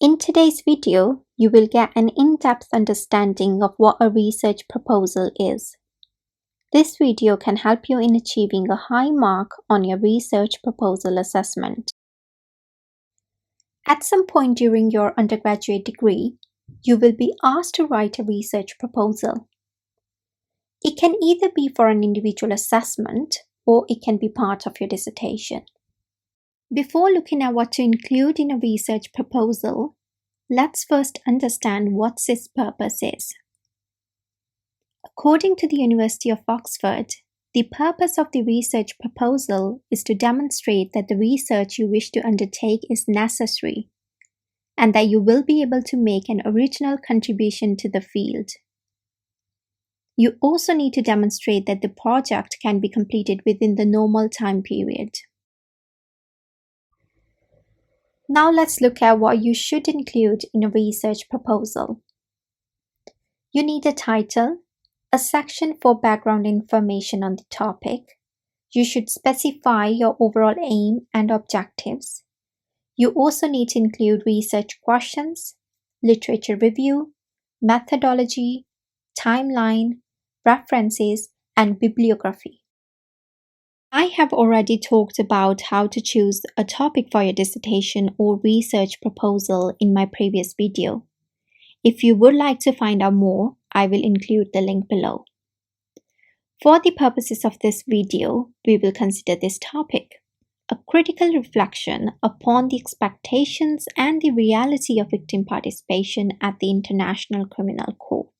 In today's video, you will get an in-depth understanding of what a research proposal is. This video can help you in achieving a high mark on your research proposal assessment. At some point during your undergraduate degree, you will be asked to write a research proposal. It can either be for an individual assessment or it can be part of your dissertation. Before looking at what to include in a research proposal, let's first understand what its purpose is. According to the University of Oxford, the purpose of the research proposal is to demonstrate that the research you wish to undertake is necessary and that you will be able to make an original contribution to the field. You also need to demonstrate that the project can be completed within the normal time period. Now let's look at what you should include in a research proposal. You need a title, a section for background information on the topic. You should specify your overall aim and objectives. You also need to include research questions, literature review, methodology, timeline, references, and bibliography. I have already talked about how to choose a topic for your dissertation or research proposal in my previous video. If you would like to find out more, I will include the link below. For the purposes of this video, we will consider this topic, a critical reflection upon the expectations and the reality of victim participation at the International Criminal Court.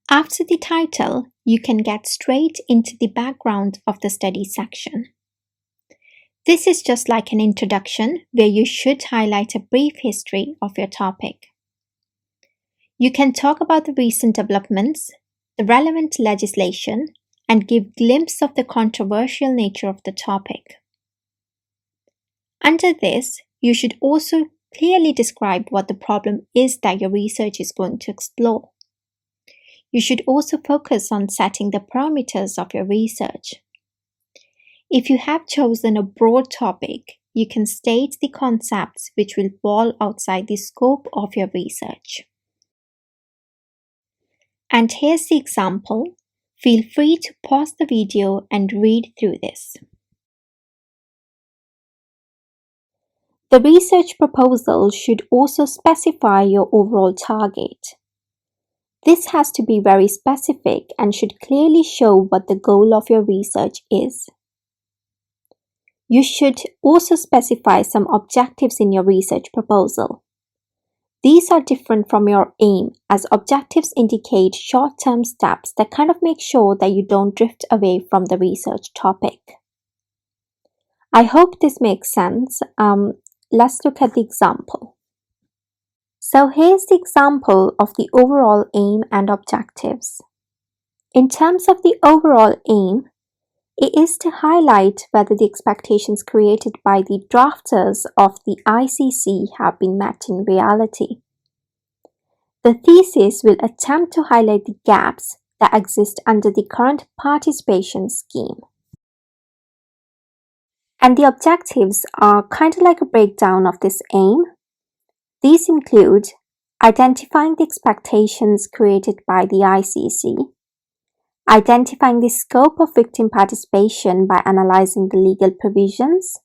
After the title, you can get straight into the background of the study section. This is just like an introduction where you should highlight a brief history of your topic. You can talk about the recent developments, the relevant legislation, and give a glimpse of the controversial nature of the topic. Under this, you should also clearly describe what the problem is that your research is going to explore. You should also focus on setting the parameters of your research. If you have chosen a broad topic, you can state the concepts which will fall outside the scope of your research. And here's the example. Feel free to pause the video and read through this. The research proposal should also specify your overall target. This has to be very specific and should clearly show what the goal of your research is. You should also specify some objectives in your research proposal. These are different from your aim, as objectives indicate short-term steps that kind of make sure that you don't drift away from the research topic. I hope this makes sense. Let's look at the example. So here's the example of the overall aim and objectives. In terms of the overall aim, it is to highlight whether the expectations created by the drafters of the ICC have been met in reality. The thesis will attempt to highlight the gaps that exist under the current participation scheme. And the objectives are kind of like a breakdown of this aim. These include identifying the expectations created by the ICC, identifying the scope of victim participation by analyzing the legal provisions,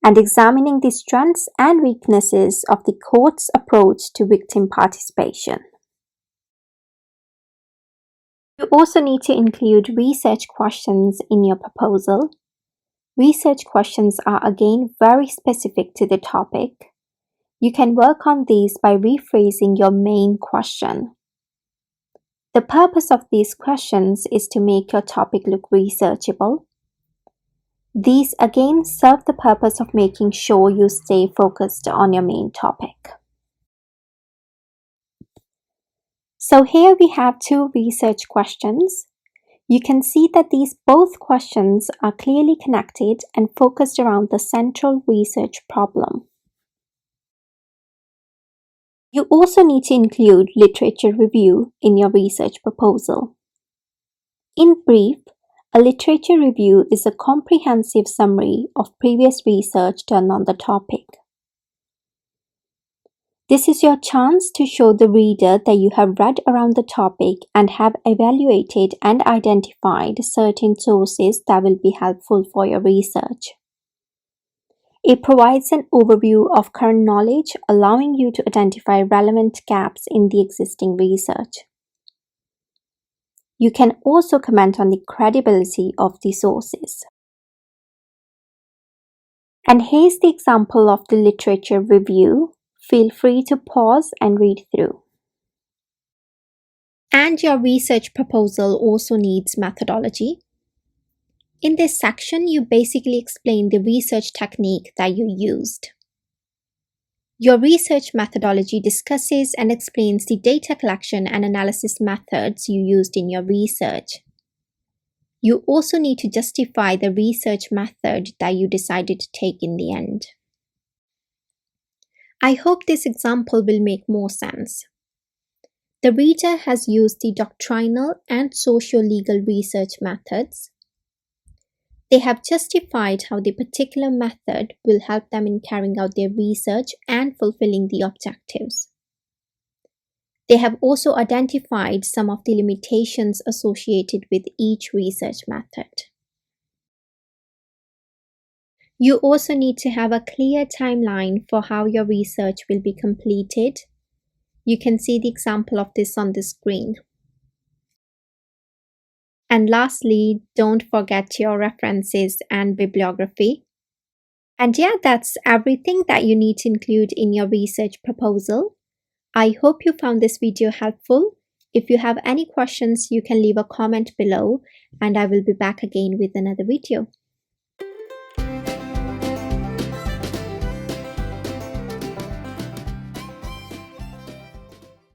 and examining the strengths and weaknesses of the court's approach to victim participation. You also need to include research questions in your proposal. Research questions are again very specific to the topic. You can work on these by rephrasing your main question. The purpose of these questions is to make your topic look researchable. These again serve the purpose of making sure you stay focused on your main topic. So here we have two research questions. You can see that these both questions are clearly connected and focused around the central research problem. You also need to include literature review in your research proposal. In brief, A literature review is a comprehensive summary of previous research done on the topic. This is your chance to show the reader that you have read around the topic and have evaluated and identified certain sources that will be helpful for your research. It provides an overview of current knowledge, allowing you to identify relevant gaps in the existing research. You can also comment on the credibility of the sources. And here's the example of the literature review. Feel free to pause and read through. And your research proposal also needs methodology. In this section, you basically explain the research technique that you used. Your research methodology discusses and explains the data collection and analysis methods you used in your research. You also need to justify the research method that you decided to take in the end. I hope this example will make more sense. The reader has used the doctrinal and socio-legal research methods. They have justified how the particular method will help them in carrying out their research and fulfilling the objectives. They have also identified some of the limitations associated with each research method. You also need to have a clear timeline for how your research will be completed. You can see the example of this on the screen. And lastly, don't forget your references and bibliography. And yeah, that's everything that you need to include in your research proposal. I hope you found this video helpful. If you have any questions, you can leave a comment below and I will be back again with another video.